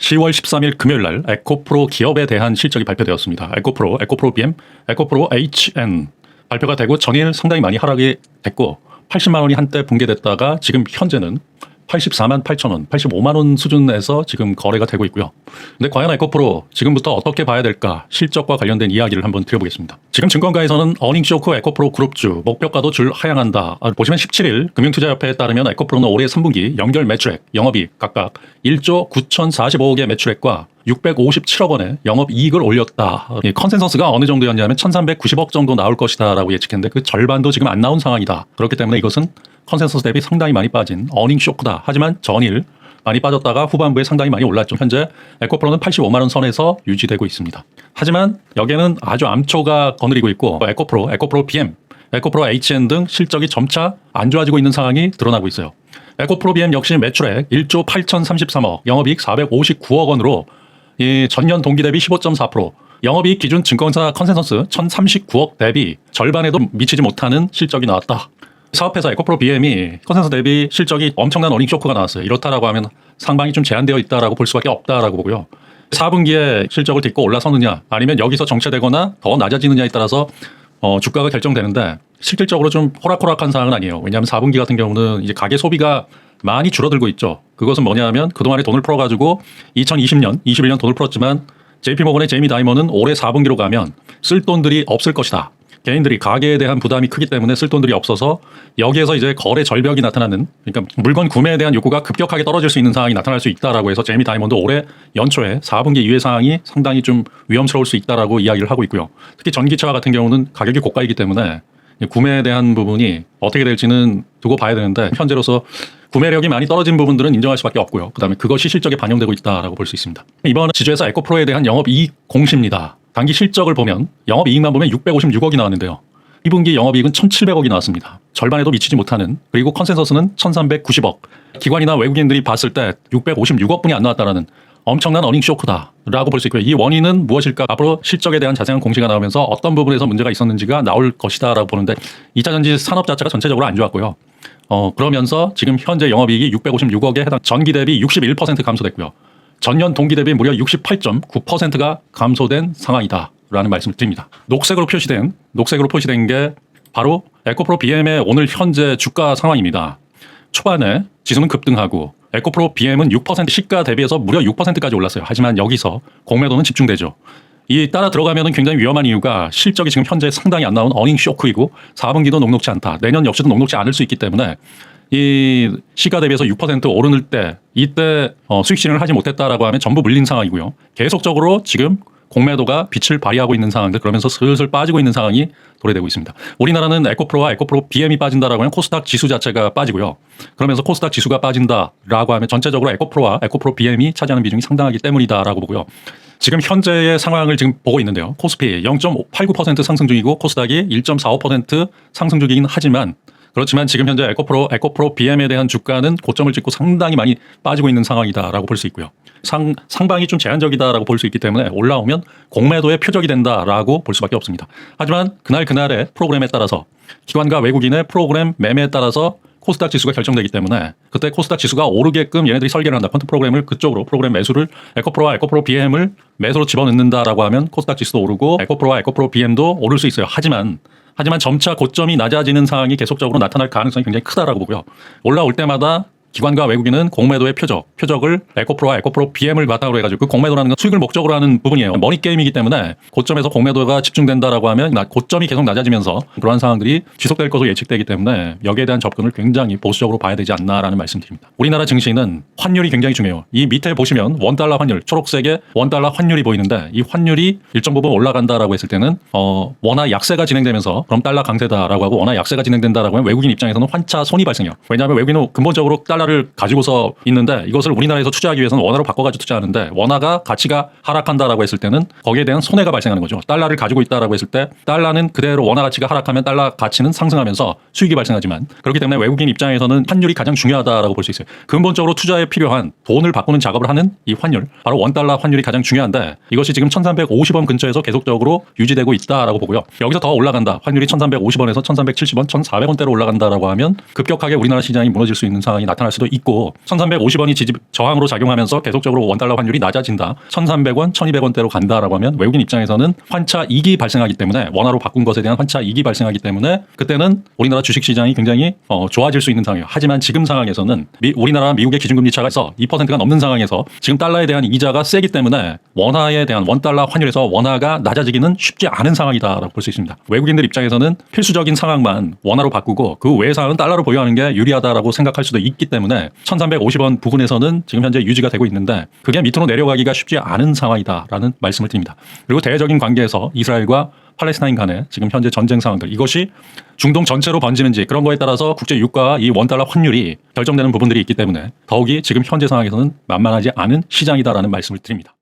10월 13일 금요일 날 에코프로 기업에 대한 실적이 발표되었습니다. 에코프로 BM, 에코프로 HN 발표가 되고 전일 상당히 많이 하락이 됐고 80만 원이 한때 붕괴됐다가 지금 현재는 84만 8천 원, 85만 원 수준에서 지금 거래가 되고 있고요. 근데 과연 에코프로 지금부터 어떻게 봐야 될까? 실적과 관련된 이야기를 한번 드려보겠습니다. 지금 증권가에서는 어닝쇼크 에코프로 그룹주 목표가도 줄 하향한다. 보시면 17일 금융투자협회에 따르면 에코프로는 올해 3분기 연결 매출액, 영업이익 각각 1조 9,045억의 매출액과 657억 원의 영업이익을 올렸다. 컨센서스가 어느 정도였냐면 1,390억 정도 나올 것이다 라고 예측했는데 그 절반도 지금 안 나온 상황이다. 그렇기 때문에 이것은 컨센서스 대비 상당히 많이 빠진 어닝 쇼크다. 하지만 전일 많이 빠졌다가 후반부에 상당히 많이 올랐죠. 현재 에코프로는 85만 원 선에서 유지되고 있습니다. 하지만 여기에는 아주 암초가 거느리고 있고 에코프로 BM, 에코프로 HN 등 실적이 점차 안 좋아지고 있는 상황이 드러나고 있어요. 에코프로 BM 역시 매출액 1조 8,033억, 영업이익 459억 원으로 이 전년 동기 대비 15.4%, 영업이익 기준 증권사 컨센서스 1,039억 대비 절반에도 미치지 못하는 실적이 나왔다. 사업회사 에코프로 BM이 컨센서스 대비 실적이 엄청난 어닝 쇼크가 나왔어요. 이렇다라고 하면 상방이 좀 제한되어 있다라고 볼 수밖에 없다라고 보고요. 4분기에 실적을 딛고 올라서느냐 아니면 여기서 정체되거나 더 낮아지느냐에 따라서 주가가 결정되는데 실질적으로 좀 호락호락한 상황은 아니에요. 왜냐하면 4분기 같은 경우는 이제 가계 소비가 많이 줄어들고 있죠. 그것은 뭐냐면 그동안에 돈을 풀어가지고 2020년, 21년 돈을 풀었지만 JP모건의 제이미 다이먼은 올해 4분기로 가면 쓸 돈들이 없을 것이다. 개인들이 가계에 대한 부담이 크기 때문에 쓸 돈들이 없어서 여기에서 이제 거래 절벽이 나타나는, 그러니까 물건 구매에 대한 욕구가 급격하게 떨어질 수 있는 상황이 나타날 수 있다라고 해서 제이미 다이먼도 올해 연초에 4분기 이외 상황이 상당히 좀 위험스러울 수 있다라고 이야기를 하고 있고요. 특히 전기차 같은 경우는 가격이 고가이기 때문에 구매에 대한 부분이 어떻게 될지는 두고 봐야 되는데 현재로서 구매력이 많이 떨어진 부분들은 인정할 수밖에 없고요. 그다음에 그것이 실적에 반영되고 있다라고 볼 수 있습니다. 이번 지주회사 에코프로에 대한 영업이익 공시입니다. 단기 실적을 보면 영업이익만 보면 656억이 나왔는데요. 2분기 영업이익은 1,700억이 나왔습니다. 절반에도 미치지 못하는, 그리고 컨센서스는 1,390억. 기관이나 외국인들이 봤을 때 656억 분이 안 나왔다라는 엄청난 어닝 쇼크다라고 볼 수 있고요. 이 원인은 무엇일까? 앞으로 실적에 대한 자세한 공시가 나오면서 어떤 부분에서 문제가 있었는지가 나올 것이다라고 보는데 2차전지 산업 자체가 전체적으로 안 좋았고요. 그러면서 지금 현재 영업이익이 656억에 해당 전기 대비 61% 감소됐고요. 전년 동기 대비 무려 68.9%가 감소된 상황이다라는 말씀을 드립니다. 녹색으로 표시된 게 바로 에코프로 BM의 오늘 현재 주가 상황입니다. 초반에 지수는 급등하고 에코프로 BM은 6% 시가 대비해서 무려 6%까지 올랐어요. 하지만 여기서 공매도는 집중되죠. 이 따라 들어가면 굉장히 위험한 이유가 실적이 지금 현재 상당히 안 나온 어닝 쇼크이고 4분기도 녹록지 않다. 내년 역시도 녹록지 않을 수 있기 때문에 이 시가 대비해서 6% 오르는 때 이때 수익 실현을 하지 못했다라고 하면 전부 물린 상황이고요. 계속적으로 지금 공매도가 빛을 발휘하고 있는 상황들, 그러면서 슬슬 빠지고 있는 상황이 도래되고 있습니다. 우리나라는 에코프로와 에코프로 BM이 빠진다라고 하면 코스닥 지수 자체가 빠지고요. 그러면서 코스닥 지수가 빠진다라고 하면 전체적으로 에코프로와 에코프로 BM이 차지하는 비중이 상당하기 때문이다라고 보고요. 지금 현재의 상황을 지금 보고 있는데요. 코스피 0.89% 상승 중이고 코스닥이 1.45% 상승 중이긴 하지만 그렇지만 지금 현재 에코프로 BM에 대한 주가는 고점을 찍고 상당히 많이 빠지고 있는 상황이다라고 볼 수 있고요. 상방이 좀 제한적이다라고 볼 수 있기 때문에 올라오면 공매도의 표적이 된다라고 볼 수밖에 없습니다. 하지만 그날의 프로그램에 따라서 기관과 외국인의 프로그램 매매에 따라서 코스닥 지수가 결정되기 때문에 그때 코스닥 지수가 오르게끔 얘네들이 설계를 한다. 펀드 프로그램을 그쪽으로 프로그램 매수를 에코프로와 에코프로 BM을 매수로 집어넣는다라고 하면 코스닥 지수도 오르고 에코프로와 에코프로 BM도 오를 수 있어요. 하지만 점차 고점이 낮아지는 상황이 계속적으로 나타날 가능성이 굉장히 크다라고 보고요. 올라올 때마다 기관과 외국인은 공매도의 표적을 에코프로와 에코프로 BM을 바탕으로 해가지고 그 공매도라는 건 수익을 목적으로 하는 부분이에요. 머니게임이기 때문에 고점에서 공매도가 집중된다라고 하면 고점이 계속 낮아지면서 그러한 상황들이 지속될 것으로 예측되기 때문에 여기에 대한 접근을 굉장히 보수적으로 봐야 되지 않나라는 말씀드립니다. 우리나라 증시는 환율이 굉장히 중요해요. 이 밑에 보시면 원달러 환율, 초록색의 원달러 환율이 보이는데 이 환율이 일정 부분 올라간다라고 했을 때는 원화 약세가 진행되면서 그럼 달러 강세다라고 하고 원화 약세가 진행된다라고 하면 외국인 입장에서는 환차 손이 발생해요. 왜냐하면 외국인은 근본적으로 달러를 가지고서 있는데 이것을 우리나라에서 투자하기 위해서는 원화로 바꿔가지고 투자하는데 원화가 가치가 하락한다라고 했을 때는 거기에 대한 손해가 발생하는 거죠. 달러를 가지고 있다라고 했을 때 달러는 그대로 원화 가치가 하락하면 달러 가치는 상승하면서 수익이 발생하지만 그렇기 때문에 외국인 입장에서는 환율이 가장 중요하다라고 볼 수 있어요. 근본적으로 투자에 필요한 돈을 바꾸는 작업을 하는 이 환율, 바로 원달러 환율이 가장 중요한데 이것이 지금 1,350원 근처에서 계속적으로 유지되고 있다라고 보고요. 여기서 더 올라간다. 환율이 1,350원에서 1,370원, 1,400원대로 올라간다라고 하면 급격하게 우리나라 시장이 무너질 수 있는 상황이 나타날 발생할 수도 있고 1,350원이 지지 저항으로 작용하면서 계속적으로 원달러 환율이 낮아진다. 1,300원, 1,200원대로 간다라고 하면 외국인 입장에서는 환차 이익이 발생하기 때문에 원화로 바꾼 것에 대한 환차 이익이 발생하기 때문에 그때는 우리나라 주식시장이 굉장히 좋아질 수 있는 상황이에요. 하지만 지금 상황에서는 우리나라 미국의 기준금리 차가 2%가 넘는 상황에서 지금 달러에 대한 이자가 세기 때문에 원화에 대한 원달러 환율에서 원화가 낮아지기는 쉽지 않은 상황이다라고 볼 수 있습니다. 외국인들 입장에서는 필수적인 상황만 원화로 바꾸고 그 외의 상황은 달러로 보유하는 게 유리하다라고 생각할 수도 있기 때문에 1,350원 부근에서는 지금 현재 유지가 되고 있는데 그게 밑으로 내려가기가 쉽지 않은 상황이다라는 말씀을 드립니다. 그리고 대외적인 관계에서 이스라엘과 팔레스타인 간의 지금 현재 전쟁 상황들 이것이 중동 전체로 번지는지 그런 거에 따라서 국제 유가와 이 원달러 환율이 결정되는 부분들이 있기 때문에 더욱이 지금 현재 상황에서는 만만하지 않은 시장이다라는 말씀을 드립니다.